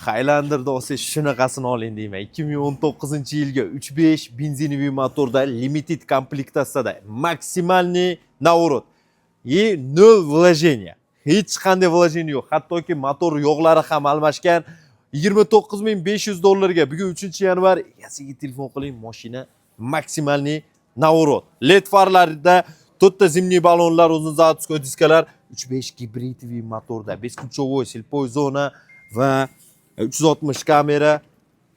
Highlander'da olsa shunaqasini oling deyman. 2019-yilga 3.5 benzinoviy motorda limited komplektatsiyada maksimalniy наворот. И 0 вложения. Hech qanday вложение yo'q. Hattoki motor yog'lari ham almashgan. 29.500 dollarga bugun 3-yanvar egasiga telefon qiling, mashina maksimalniy наворот. LED farlarida 4 ta zimniy ballonlar, uzun zavodskoy diskalar, 3.5 gibridli motorda, бесключевой сельпой zona va 360 kamera,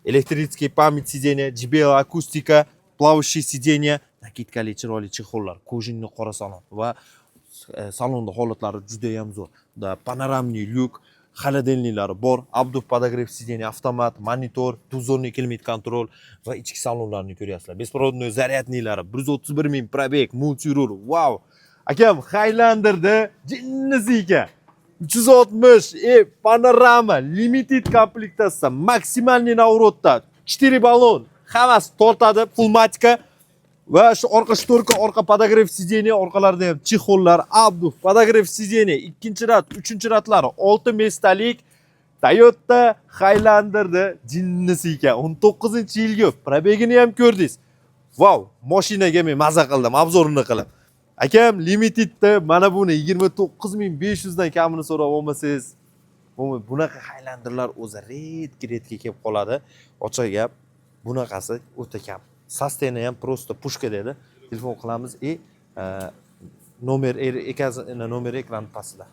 elektrический память сидения, JBL akustika, плавающий сиденье, nakitkali chiroyli chexollar, kojinli qora salon va salonda holatlari juda ham zo'r. Panoramniy lyuk, холодильниклari bor, abduf podogrev сидения, avtomat, monitor, dozorniy klimat kontrol va ichki salonlarni ko'ryapsizlar. Беспроводной zaryadniylari, 131 ming probeg, multirur. Wow! Akam Highlanderda jinnisi ekan. 360 panorama limited komplektatsiya maksimalniy navrotda 4 ballon hammasi tortadi, pnevmatika va shu orqa shtorka, orqa podogrev сидения, orqalarida ham chexollar, abduf podogrev сидения, ikkinchi rat, uchinchi ratlari 6 mestalik Toyota Highlanderda jinnisi ekan. 19-yilga probegini ham ko'rdingiz. Wow, mashinaga men maza qildim, obzorini qilib. Akam limitedda mana buni 29.500 dan kamini so'rab olmasangiz, bunaqa Highlanderlar o'zi redga kelib qoladi. Ochiq gap, bunaqasi o'ta kam. Sosteni ham просто pushka dedi. Telefon qilamiz nomer ekran pastida.